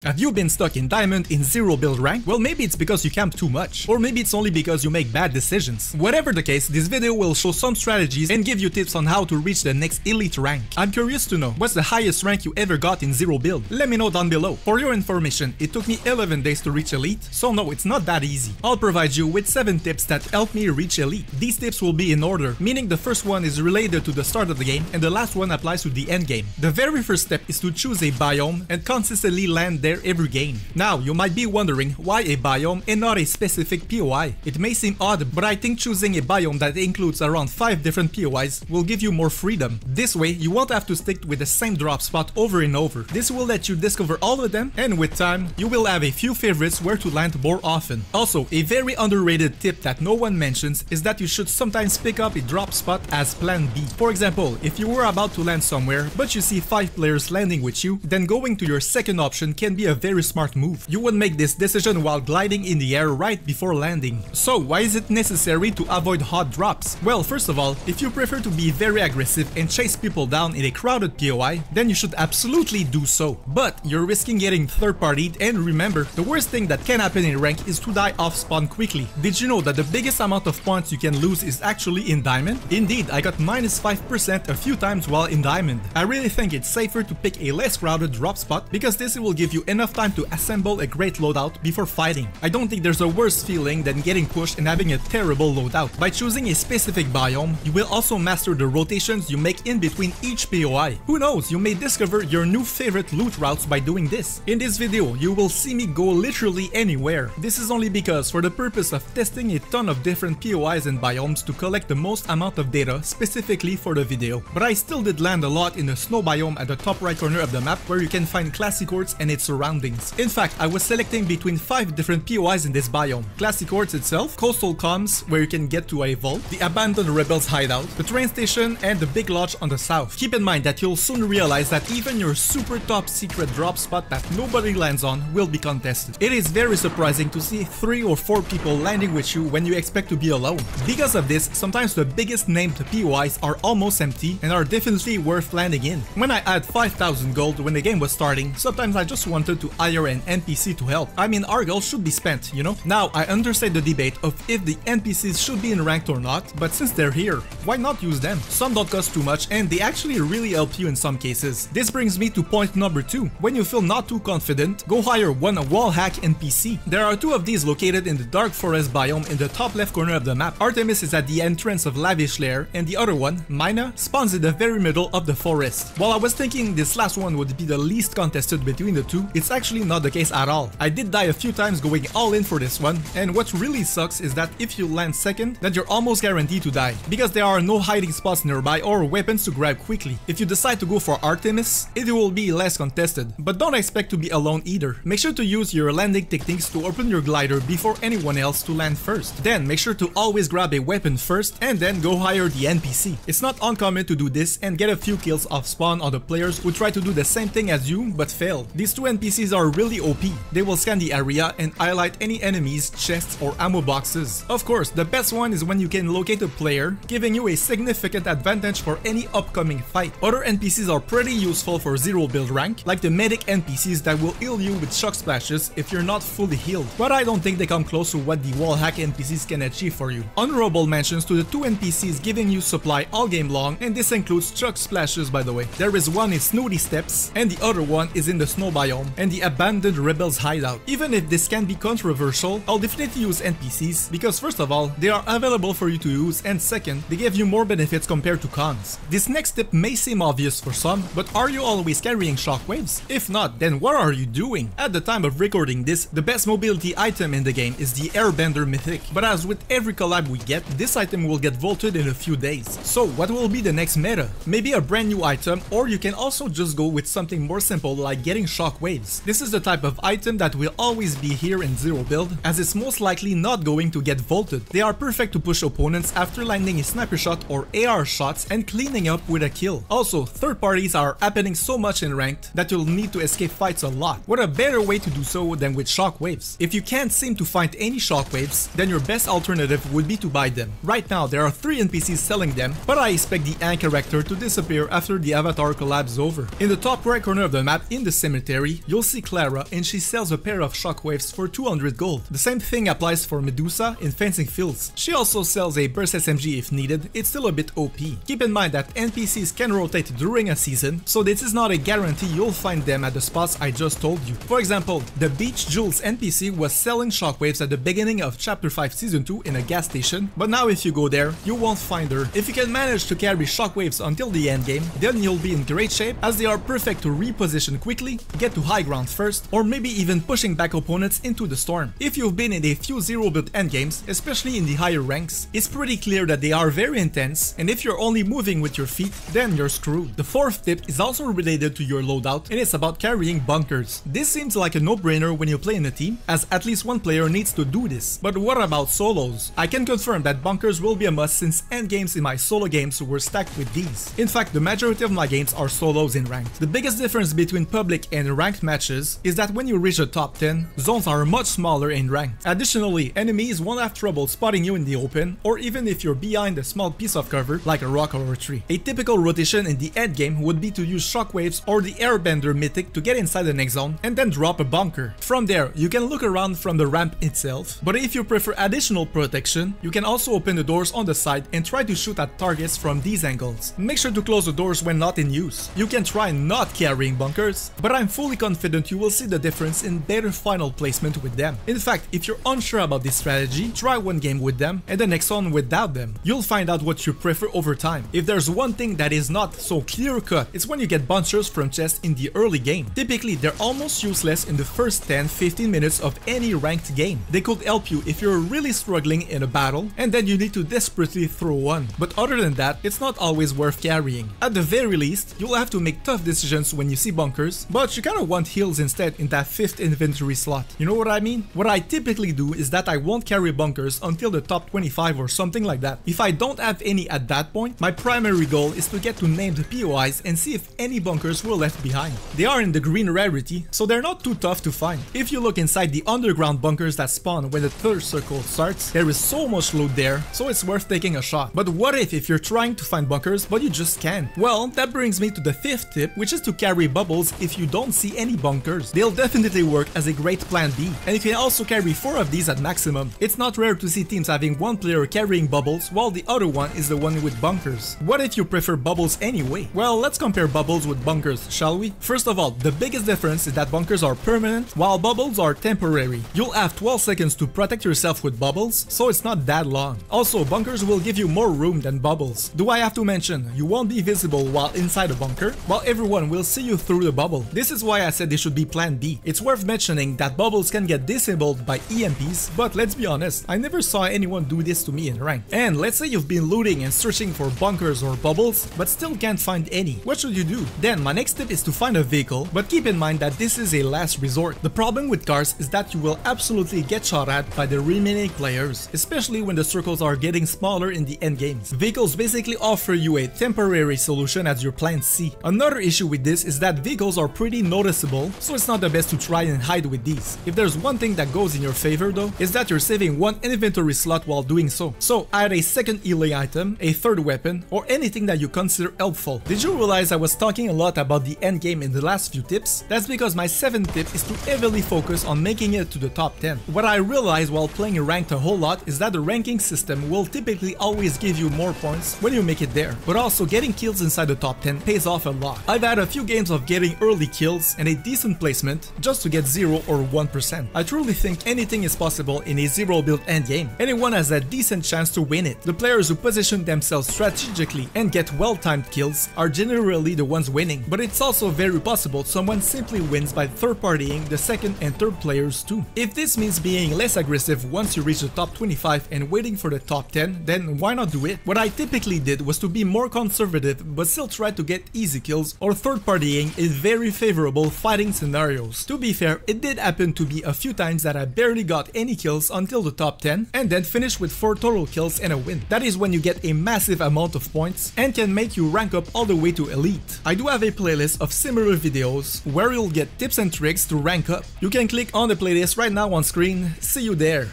Have you been stuck in Diamond in zero build rank? Well, maybe it's because you camp too much, or maybe it's only because you make bad decisions. Whatever the case, this video will show some strategies and give you tips on how to reach the next elite rank. I'm curious to know, what's the highest rank you ever got in zero build? Let me know down below. For your information, it took me 11 days to reach elite, so no, it's not that easy. I'll provide you with 7 tips that help me reach elite. These tips will be in order, meaning the first one is related to the start of the game and the last one applies to the end game. The very first step is to choose a biome and consistently land there every game. Now, you might be wondering why a biome and not a specific POI. It may seem odd, but I think choosing a biome that includes around 5 different POIs will give you more freedom. This way, you won't have to stick with the same drop spot over and over. This will let you discover all of them, and with time, you will have a few favorites where to land more often. Also, a very underrated tip that no one mentions is that you should sometimes pick up a drop spot as plan B. For example, if you were about to land somewhere, but you see 5 players landing with you, then going to your second option can be a very smart move. You would make this decision while gliding in the air right before landing. So why is it necessary to avoid hot drops? Well, first of all, if you prefer to be very aggressive and chase people down in a crowded POI, then you should absolutely do so. But you're risking getting third-partied, and remember, the worst thing that can happen in rank is to die off spawn quickly. Did you know that the biggest amount of points you can lose is actually in Diamond? Indeed, I got -5% a few times while in Diamond. I really think it's safer to pick a less crowded drop spot because this will give you enough time to assemble a great loadout before fighting. I don't think there's a worse feeling than getting pushed and having a terrible loadout. By choosing a specific biome, you will also master the rotations you make in between each POI. Who knows, you may discover your new favorite loot routes by doing this. In this video, you will see me go literally anywhere. This is only because for the purpose of testing a ton of different POIs and biomes to collect the most amount of data specifically for the video. But I still did land a lot in the snow biome at the top right corner of the map where you can find Classic Quartz and its surroundings. In fact, I was selecting between 5 different POIs in this biome. Classic Quartz itself, Coastal Comms, where you can get to a vault, the abandoned rebels hideout, the train station, and the big lodge on the south. Keep in mind that you'll soon realize that even your super top secret drop spot that nobody lands on will be contested. It is very surprising to see 3 or 4 people landing with you when you expect to be alone. Because of this, sometimes the biggest named POIs are almost empty and are definitely worth landing in. When I had 5,000 gold when the game was starting, sometimes I just wanted to hire an NPC to help. I mean, our gold should be spent, you know? Now, I understand the debate of if the NPCs should be in ranked or not, but since they're here, why not use them? Some don't cost too much and they actually really help you in some cases. This brings me to point number 2. When you feel not too confident, go hire one wall hack NPC. There are 2 of these located in the dark forest biome in the top left corner of the map. Artemis is at the entrance of Lavish Lair and the other one, Mina, spawns in the very middle of the forest. While I was thinking this last one would be the least contested between the 2, it's actually not the case at all. I did die a few times going all in for this one, and what really sucks is that if you land second, then you're almost guaranteed to die, because there are no hiding spots nearby or weapons to grab quickly. If you decide to go for Artemis, it will be less contested, but don't expect to be alone either. Make sure to use your landing techniques to open your glider before anyone else to land first. Then make sure to always grab a weapon first and then go hire the NPC. It's not uncommon to do this and get a few kills off spawn on the players who try to do the same thing as you but fail. These 2 NPCs are really OP. They will scan the area and highlight any enemies, chests, or ammo boxes. Of course, the best one is when you can locate a player, giving you a significant advantage for any upcoming fight. Other NPCs are pretty useful for zero build rank, like the medic NPCs that will heal you with shock splashes if you're not fully healed, but I don't think they come close to what the wall hack NPCs can achieve for you. Honorable mentions to the 2 NPCs giving you supply all game long, and this includes shock splashes, by the way. There is one in Snooty Steps and the other one is in the snow biome and the abandoned rebels hideout. Even if this can be controversial, I'll definitely use NPCs because first of all, they are available for you to use, and second, they give you more benefits compared to cons. This next tip may seem obvious for some, but are you always carrying shockwaves? If not, then what are you doing? At the time of recording this, the best mobility item in the game is the Airbender Mythic, but as with every collab we get, this item will get vaulted in a few days. So what will be the next meta? Maybe a brand new item, or you can also just go with something more simple like getting shockwaves. This is the type of item that will always be here in zero build, as it's most likely not going to get vaulted. They are perfect to push opponents after landing a sniper shot or AR shots and cleaning up with a kill. Also, third parties are happening so much in ranked that you'll need to escape fights a lot. What a better way to do so than with shockwaves? If you can't seem to find any shockwaves, then your best alternative would be to buy them. Right now, there are 3 NPCs selling them, but I expect the Ant character to disappear after the avatar collab's over. In the top right corner of the map in the cemetery, you'll see Clara and she sells a pair of shockwaves for 200 gold. The same thing applies for Medusa in Fencing Fields. She also sells a burst SMG if needed, it's still a bit OP. Keep in mind that NPCs can rotate during a season, so this is not a guarantee you'll find them at the spots I just told you. For example, the Beach Jules NPC was selling shockwaves at the beginning of Chapter 5 Season 2 in a gas station, but now if you go there, you won't find her. If you can manage to carry shockwaves until the endgame, then you'll be in great shape as they are perfect to reposition quickly, get to high ground first, or maybe even pushing back opponents into the storm. If you've been in a few zero build endgames, especially in the higher ranks, it's pretty clear that they are very intense, and if you're only moving with your feet, then you're screwed. The fourth tip is also related to your loadout, and it's about carrying bunkers. This seems like a no-brainer when you play in a team, as at least one player needs to do this. But what about solos? I can confirm that bunkers will be a must since endgames in my solo games were stacked with these. In fact, the majority of my games are solos in ranked. The biggest difference between public and ranked matches is that when you reach the top 10, zones are much smaller in ranked. Additionally, enemies won't have trouble spotting you in the open, or even if you're behind a small piece of cover like a rock or a tree. A typical rotation in the endgame would be to use shockwaves or the airbender mythic to get inside the next zone and then drop a bunker. From there, you can look around from the ramp itself, but if you prefer additional protection, you can also open the doors on the side and try to shoot at targets from these angles. Make sure to close the doors when not in use. You can try not carrying bunkers, but I'm fully confident you will see the difference in better final placement with them. In fact, if you're unsure about this strategy, try one game with them and the next one without them. You'll find out what you prefer over time. If there's one thing that is not so clear-cut, it's when you get bunchers from chests in the early game. Typically, they're almost useless in the first 10-15 minutes of any ranked game. They could help you if you're really struggling in a battle, and then you need to desperately throw one. But other than that, it's not always worth carrying. At the very least, you'll have to make tough decisions when you see bunkers, but you kinda want heals instead in that 5th inventory slot. You know what I mean? What I typically do is that I won't carry bunkers until the top 25 or something like that. If I don't have any at that point, my primary goal is to get to named POIs and see if any bunkers were left behind. They are in the green rarity, so they're not too tough to find. If you look inside the underground bunkers that spawn when the third circle starts, there is so much loot there, so it's worth taking a shot. But what if you're trying to find bunkers but you just can't? Well, that brings me to the 5th tip, which is to carry bubbles if you don't see any bunkers. They'll definitely work as a great plan B, and you can also carry 4 of these at maximum. It's not rare to see teams having one player carrying bubbles while the other one is the one with bunkers. What if you prefer bubbles anyway? Well, let's compare bubbles with bunkers, shall we? First of all, the biggest difference is that bunkers are permanent while bubbles are temporary. You'll have 12 seconds to protect yourself with bubbles, so it's not that long. Also, bunkers will give you more room than bubbles. Do I have to mention, you won't be visible while inside a bunker, while everyone will see you through the bubble. This is why I said they should be plan B. It's worth mentioning that bubbles can get disabled by EMPs, but let's be honest, I never saw anyone do this to me in rank. And let's say you've been looting and searching for bunkers or bubbles, but still can't find any. What should you do? Then my next tip is to find a vehicle, but keep in mind that this is a last resort. The problem with cars is that you will absolutely get shot at by the remaining players, especially when the circles are getting smaller in the end games. Vehicles basically offer you a temporary solution as your plan C. Another issue with this is that vehicles are pretty noticeable, so it's not the best to try and hide with these. If there's one thing that goes in your favor though, is that you're saving one inventory slot while doing so. So add a second healing item, a third weapon, or anything that you consider helpful. Did you realize I was talking a lot about the end game in the last few tips? That's because my 7th tip is to heavily focus on making it to the top 10. What I realized while playing ranked a whole lot is that the ranking system will typically always give you more points when you make it there, but also getting kills inside the top 10 pays off a lot. I've had a few games of getting early kills and a decent placement just to get 0 or 1%. I truly think anything is possible in a zero build endgame. Anyone has a decent chance to win it. The players who position themselves strategically and get well-timed kills are generally the ones winning, but it's also very possible someone simply wins by third-partying the second and third players too. If this means being less aggressive once you reach the top 25 and waiting for the top 10, then why not do it? What I typically did was to be more conservative but still try to get easy kills or third-partying in very favorable fighting scenarios. To be fair, it did happen to be a few times that I barely got any kills until the top 10 and then finished with 4 total kills and a win. That is when you get a massive amount of points and can make you rank up all the way to elite. I do have a playlist of similar videos where you'll get tips and tricks to rank up. You can click on the playlist right now on screen. See you there.